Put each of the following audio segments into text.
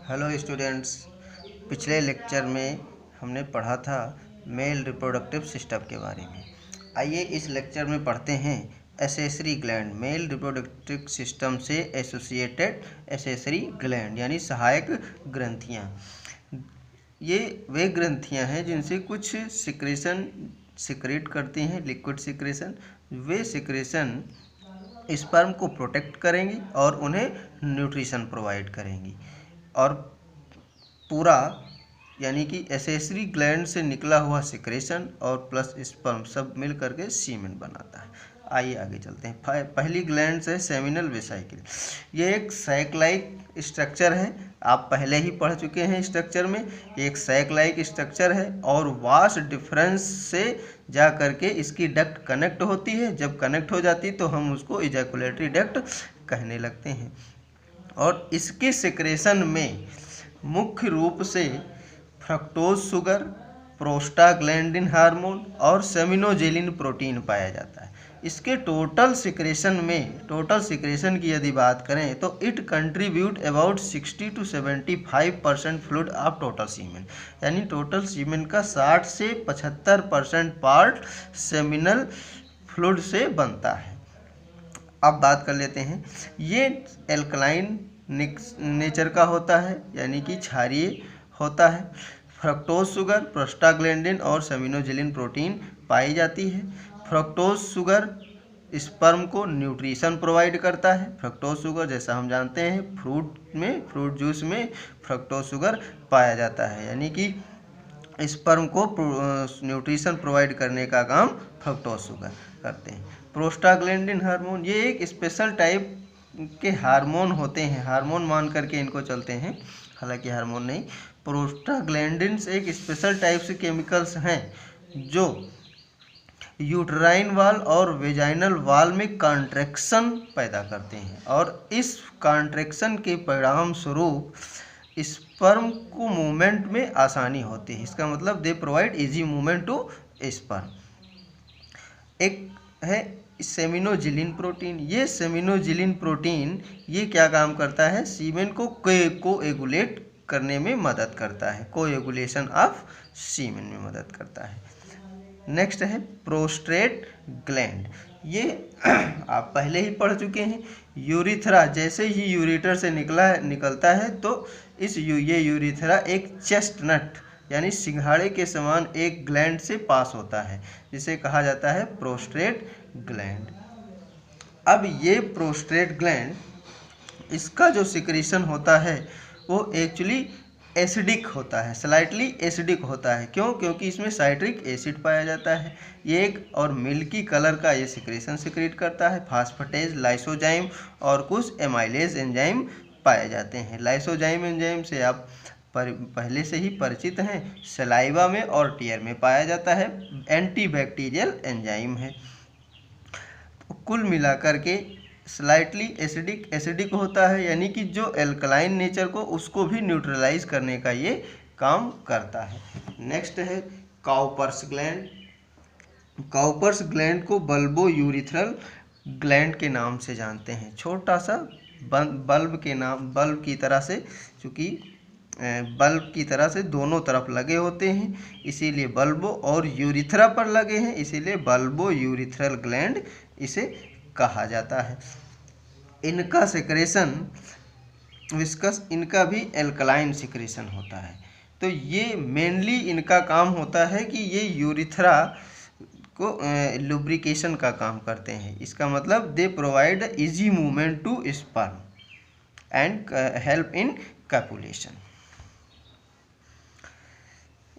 Hello students, पिछले lecture में हमने पढ़ा था मेल रिप्रोडक्टिव सिस्टम के बारे में। आइए इस लेक्चर में पढ़ते हैं accessory gland, male reproductive system से एसोसिएटेड एसेसरी ग्लैंड यानी सहायक ग्रंथियाँ। ये वे ग्रंथियाँ हैं जिनसे कुछ सिक्रेशन सिक्रेट करती हैं, लिक्विड सिक्रेशन। वे सिक्रेशन स्पर्म को प्रोटेक्ट करेंगी और उन्हें न्यूट्रिशन प्रोवाइड करेंगी। और पूरा यानी कि एसेसरी ग्लैंड से निकला हुआ सिक्रेशन और प्लस स्पर्म सब मिल करके सीमेन बनाता है। आइए आगे चलते हैं। पहली ग्लैंड है सेमिनल वेसिकल। ये एक सैक लाइक स्ट्रक्चर है, आप पहले ही पढ़ चुके हैं स्ट्रक्चर में। एक सैक लाइक स्ट्रक्चर है और वास्ट डिफरेंस से जा करके इसकी डक्ट कनेक्ट होती है। जब कनेक्ट हो जाती है तो हम उसको इजैकुलेटरी डक्ट कहने लगते हैं। और इसके सिक्रेशन में मुख्य रूप से फ्रक्टोज शुगर, प्रोस्टाग्लैंडिन हार्मोन और सेमिनोजेलिन प्रोटीन पाया जाता है। इसके टोटल सिक्रेशन की यदि बात करें तो it contribute about 60 to 75% fluid of total semen, यानी टोटल सीमेन का 60 से 75% पार्ट सेमिनल फ्लूइड से बनता है। अब बात कर लेते हैं। ये एल्कलाइन नेचर का होता है, यानी कि क्षारीय होता है। फ्रक्टोज शुगर, प्रोस्टाग्लैंडिन और सेमिनोजेलिन प्रोटीन पाई जाती है। फ्रक्टोज शुगर स्पर्म को न्यूट्रिशन प्रोवाइड करता है। फ्रक्टोज शुगर जैसा हम जानते हैं फ्रूट जूस में फ्रक्टोज शुगर पाया जाता है, यानी कि स्पर्म को न्यूट्रिशन प्रोवाइड करने का काम फ्रक्टोज शुगर करते हैं। प्रोस्टाग्लैंडिन हार्मोन, ये एक स्पेशल टाइप के हार्मोन होते हैं, हार्मोन मान करके इनको चलते हैं, हालांकि हार्मोन नहीं। प्रोस्टाग्लैंडिन्स एक स्पेशल टाइप से केमिकल्स हैं जो यूट्राइन वाल और वेजाइनल वाल में कॉन्ट्रैक्शन पैदा करते हैं और इस कॉन्ट्रैक्शन के परिणाम स्वरूप स्पर्म को मूवमेंट में आसानी होती है। इसका मतलब they provide easy movement to sperm. एक है सेमिनोजेलिन प्रोटीन। ये सेमिनोजेलिन प्रोटीन ये क्या काम करता है, सीमेन को कोएगुलेट करने में मदद करता है, कोएगुलेशन ऑफ सीमेन में मदद करता है। नेक्स्ट है प्रोस्टेट ग्लैंड। ये आप पहले ही पढ़ चुके हैं। यूरिथ्रा, जैसे ही यूरेटर से निकलता है तो ये यूरिथ्रा एक चेस्टनट यानी सिंघाड़े के समान एक ग्लैंड से पास होता है, जिसे कहा जाता है प्रोस्टेट ग्लैंड। अब ये प्रोस्टेट ग्लैंड, इसका जो सिक्रीशन होता है वो एक्चुअली एसिडिक होता है, स्लाइटली एसिडिक होता है। क्यों? क्योंकि इसमें साइट्रिक एसिड पाया जाता है। ये एक और मिल्की कलर का ये सिक्रेशन सिक्रेट करता है। फास्फेटेज, लाइसोजाइम और कुछ एमाइलेज एंजाइम पाए जाते हैं। लाइसोजाइम एंजाइम से आप पहले से ही परिचित हैं, सलाइवा में और टीयर में पाया जाता है। एंटीबैक्टीरियल एंजाइम है। तो कुल मिलाकर के स्लाइटली एसिडिक होता है, यानी कि जो एल्कलाइन नेचर को उसको भी न्यूट्रलाइज करने का ये काम करता है। नेक्स्ट है काउपर्स ग्लैंड। काउपर्स ग्लैंड को बल्बो यूरिथ्रल ग्लैंड के नाम से जानते हैं। छोटा सा बल्ब की तरह से, चूँकि बल्ब की तरह से दोनों तरफ लगे होते हैं, इसीलिए बल्बो, और यूरिथ्रा पर लगे हैं इसीलिए बल्बो यूरिथ्रल ग्लैंड इसे कहा जाता है। इनका सिक्रेशन विस्कस, इनका भी एल्कलाइन सिक्रेशन होता है। तो ये मेनली इनका काम होता है कि ये यूरिथ्रा को लुब्रिकेशन का काम करते हैं। इसका मतलब they provide easy movement to sperm and help in copulation.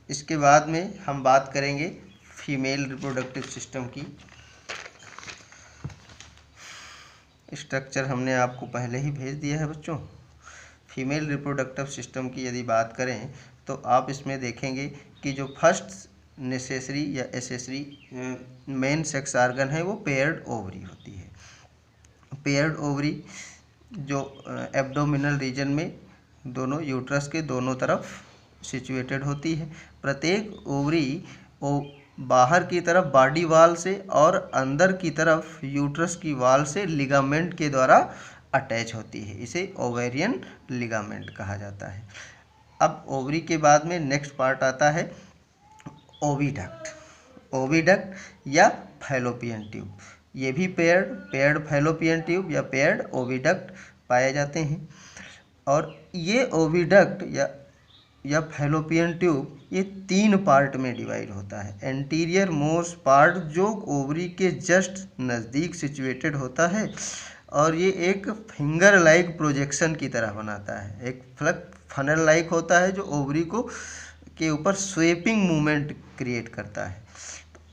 इसके बाद में हम बात करेंगे फीमेल रिप्रोडक्टिव सिस्टम की। स्ट्रक्चर हमने आपको पहले ही भेज दिया है बच्चों। फीमेल रिप्रोडक्टिव सिस्टम की यदि बात करें तो आप इसमें देखेंगे कि जो फर्स्ट नेसेसरी या एसेसरी मेन सेक्स आर्गन है वो पेयर्ड ओवरी होती है। पेयर्ड ओवरी जो एब्डोमिनल रीजन में दोनों यूट्रस के दोनों तरफ सिचुएटेड होती है। प्रत्येक ओवरी बाहर की तरफ बॉडी वाल से और अंदर की तरफ यूट्रस की वाल से लिगामेंट के द्वारा अटैच होती है, इसे ओवेरियन लिगामेंट कहा जाता है। अब ओवरी के बाद में नेक्स्ट पार्ट आता है ओविडक्ट। ओविडक्ट या फैलोपियन ट्यूब, ये भी पेयर्ड फैलोपियन ट्यूब या पेयर्ड ओविडक्ट पाए जाते हैं। और ये ओविडक्ट या फैलोपियन ट्यूब ये 3 पार्ट में डिवाइड होता है। एंटीरियर मोस्ट पार्ट जो ओवरी के जस्ट नज़दीक सिचुएटेड होता है, और ये एक फिंगर लाइक प्रोजेक्शन की तरह बनाता है, एक फनल लाइक होता है जो ओवरी को के ऊपर स्वेपिंग मूवमेंट क्रिएट करता है।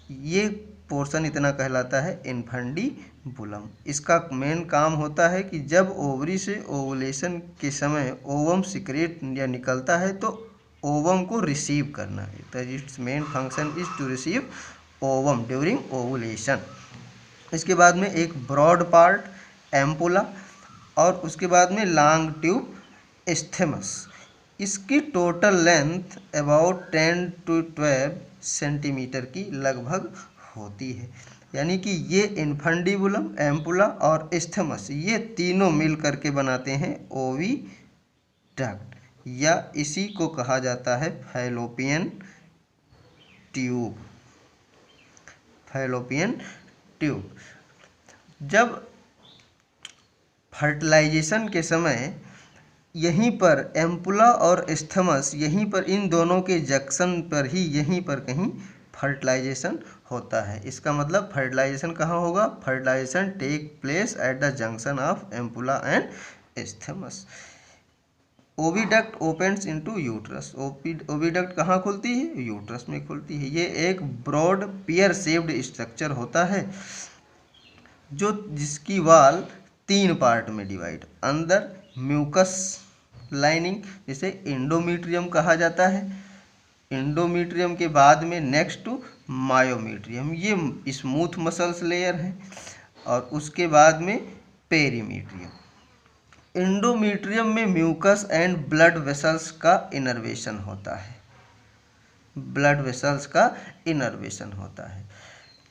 ये पोर्शन इतना कहलाता है इन्फंडिबुलम। इसका मेन काम होता है कि जब ओवरी से ओवुलेशन के समय ओवम सिक्रेट या निकलता है तो ओवम को रिसीव करना है। तो its main function is to receive ovum during ovulation. इसके बाद में एक ब्रॉड पार्ट एम्पुला, और उसके बाद में लॉन्ग ट्यूब एस्थेमस। इसकी total length about 10 to 12 centimetre की लगभग होती है। यानी कि ये इन्फंडिबुलम, एम्पुला और एस्थेमस ये तीनों मिल करके बनाते हैं ओविडक्ट, या इसी को कहा जाता है फैलोपियन ट्यूब। फैलोपियन ट्यूब जब फर्टिलाइजेशन के समय यहीं पर एम्पुला और एस्थेमस, यहीं पर इन दोनों के जंक्शन पर ही यहीं पर कहीं फर्टिलाइजेशन होता है। इसका मतलब फर्टिलाइजेशन कहाँ होगा? Fertilisation take place at the junction of ampulla and isthmus. Oviduct opens into uterus. Oviduct कहाँ खुलती है? यूट्रस में खुलती है। ये एक ब्रॉड पियर शेप्ड स्ट्रक्चर होता है जो जिसकी वाल 3 पार्ट में डिवाइड। अंदर म्यूकस लाइनिंग जिसे एंडोमीट्रियम कहा जाता है। एंडोमीट्रियम के बाद में नेक्स्ट टू मायोमीट्रियम, ये स्मूथ मसल्स लेयर है, और उसके बाद में पेरीमीट्रियम। एंडोमीट्रियम में म्यूकस एंड ब्लड वेसल्स का इनर्वेशन होता है। ब्लड वेसल्स का इनर्वेशन होता है।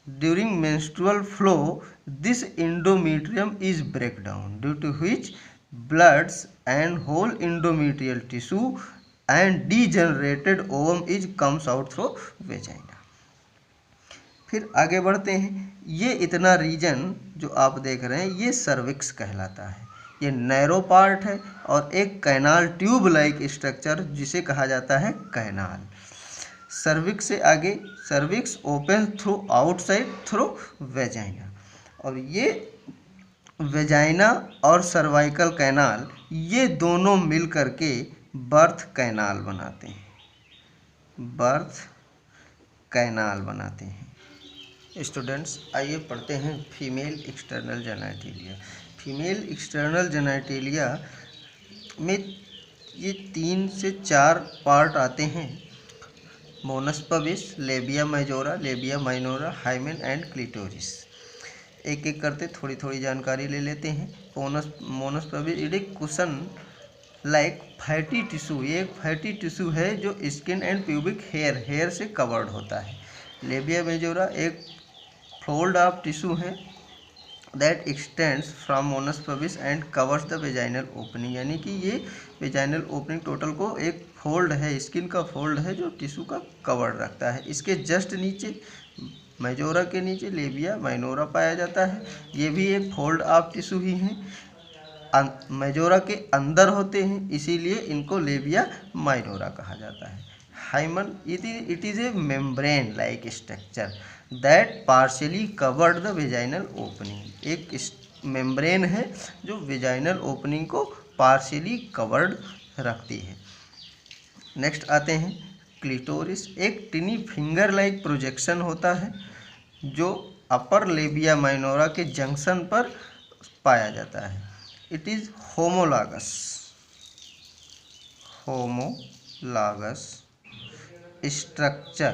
During menstrual flow this endometrium is break down due to which bloods and whole endometrial tissue and degenerated ovum is comes out through vagina। फिर आगे बढ़ते हैं। ये इतना रीजन जो आप देख रहे हैं ये सर्विक्स कहलाता है। ये नैरो पार्ट है और एक कैनाल ट्यूब लाइक स्ट्रक्चर जिसे कहा जाता है कैनाल। सर्विक्स से आगे cervix open through outside through vagina, और ये वेजाइना और सर्वाइकल कैनाल ये दोनों मिल करके बर्थ कैनाल बनाते हैं। बर्थ कैनाल बनाते हैं। स्टूडेंट्स आइए पढ़ते हैं female external genitalia. Female external genitalia में ये 3 से 4 पार्ट आते हैं। Moonis pubis, labia majora, labia minora, hymen and clitoris. एक एक करते थोड़ी थोड़ी जानकारी ले लेते हैं। मोनस पबिस इट एक कुशन लाइक फैटी टिश्यू, ये एक फैटी टिश्यू है जो स्किन एंड प्यूबिक हेयर से कवर्ड होता है। लेबिया मेजोरा एक फोल्ड ऑफ टिश्यू है that extends from Moonis pubis and covers the vaginal opening. यानी कि ये वेजाइनल ओपनिंग टोटल को एक फोल्ड है, स्किन का फोल्ड है जो टिश्यू का कवर रखता है। इसके जस्ट नीचे मेजोरा के नीचे लेबिया माइनोरा पाया जाता है। ये भी एक फोल्ड ऑफ टिश्यू ही है। मेजोरा के अंदर होते हैं इसीलिए इनको लेबिया माइनोरा कहा जाता है। Hymen it is a membrane like structure that partially covered the vaginal opening. एक मेम्ब्रेन है जो वेजाइनल ओपनिंग को पार्शियली कवर्ड रखती है। नेक्स्ट आते हैं क्लिटोरिस। एक टिनी फिंगर लाइक प्रोजेक्शन होता है जो अपर लेबिया माइनोरा के जंक्शन पर पाया जाता है। It is homologous structure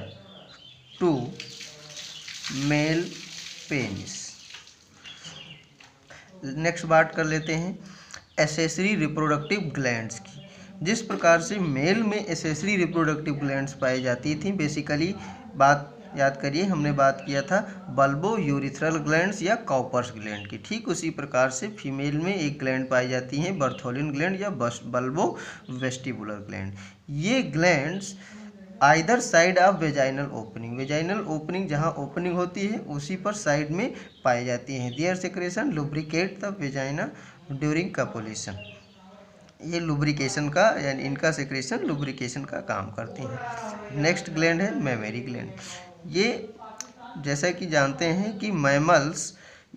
to male penis. Next बात कर लेते हैं एसेसरी रिप्रोडक्टिव ग्लैंड्स की। जिस प्रकार से मेल में एसेसरी रिप्रोडक्टिव ग्लैंड्स पाई जाती थी, बेसिकली बात याद करिए हमने बात किया था बल्बो यूरिथ्रल ग्लैंड्स या कॉपर्स ग्लैंड की। ठीक उसी प्रकार से फीमेल में एक ग्लैंड पाई जाती हैं बर्थोलिन ग्लैंड या बल्बो वेस्टिबुलर ग्लैंड। ये glands either side of vaginal opening, vaginal opening जहाँ ओपनिंग होती है उसी पर साइड में पाई जाती हैं। Their secretion lubricate the vagina during copulation. ये लुब्रिकेशन का यानी इनका सेक्रेशन लुब्रिकेशन का काम करती हैं। नेक्स्ट ग्लैंड है मेमरी ग्लैंड। ये जैसा कि जानते हैं कि मैमल्स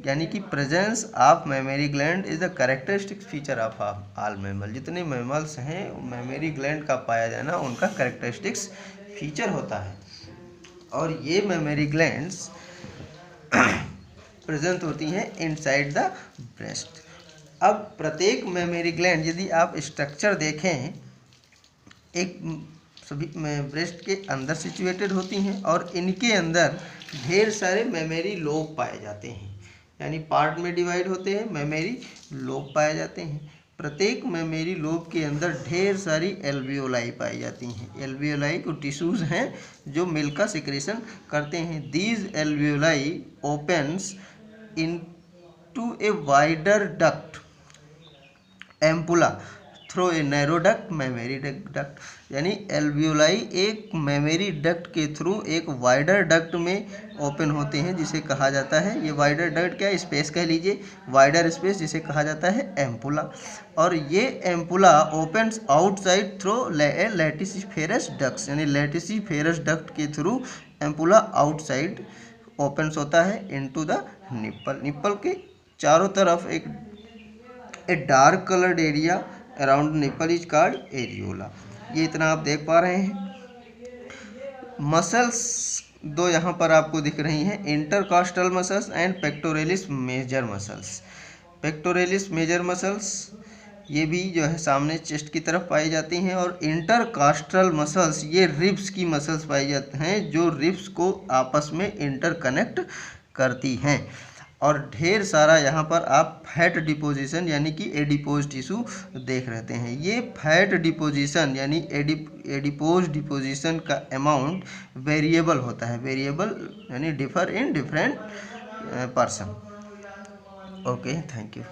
यानी कि presence of mammary gland is the characteristic feature of all mammal. जितने मैमल्स हैं मेमरी ग्लैंड का पाया जाना उनका कैरेक्टरिस्टिक्स फीचर होता है। और ये मेमरी ग्लैंड्स प्रेजेंट होती हैं इनसाइड द ब्रेस्ट। अब प्रत्येक मेमरी ग्लैंड यदि आप स्ट्रक्चर देखें, एक सभी ब्रेस्ट के अंदर सिचुएटेड होती हैं और इनके अंदर ढेर सारे मेमरी लोब पाए जाते हैं, यानी पार्ट में डिवाइड होते हैं, मेमरी लोब पाए जाते हैं। प्रत्येक मेमरी लोब के अंदर ढेर सारी एल्वियोलाई पाई जाती हैं। एल्वियोलाई को टिश्यूज़ हैं जो मिल्क का सिक्रेशन करते हैं। These alveoli opens into a wider duct ampulla through a narrow duct mammary duct, यानी एल्वियोलाई एक मेमरी डक्ट के थ्रू एक वाइडर डक्ट में ओपन होते हैं जिसे कहा जाता है, ये वाइडर डक्ट क्या स्पेस कह लीजिए, वाइडर स्पेस जिसे कहा जाता है एम्पुला। और ये ampulla opens outside through lactiferous ducts, यानी लैटिसिफेरस डक्ट के थ्रू एम्पुला आउटसाइड ओपन्स होता है इनटू द निप्पल। निप्पल के चारों तरफ एक a dark coloured area around nipple is called areola. ये इतना आप देख पा रहे हैं। मसल्स दो यहाँ पर आपको दिख रही हैं, intercostal muscles and pectoralis major muscles. Pectoralis major muscles ये भी जो है सामने चेस्ट की तरफ पाई जाती हैं, और इंटरकॉस्टल मसल्स ये रिब्स की मसल्स पाई जाती हैं जो रिब्स को आपस में इंटरकनेक्ट करती हैं। और ढेर सारा यहाँ पर आप फैट डिपोजिशन यानी कि एडिपोज टिश्यू देख रहते हैं। ये फैट डिपोजिशन यानी एडिपोज डिपोजिशन का अमाउंट वेरिएबल होता है, वेरिएबल यानी differ in different person. Okay, thank you.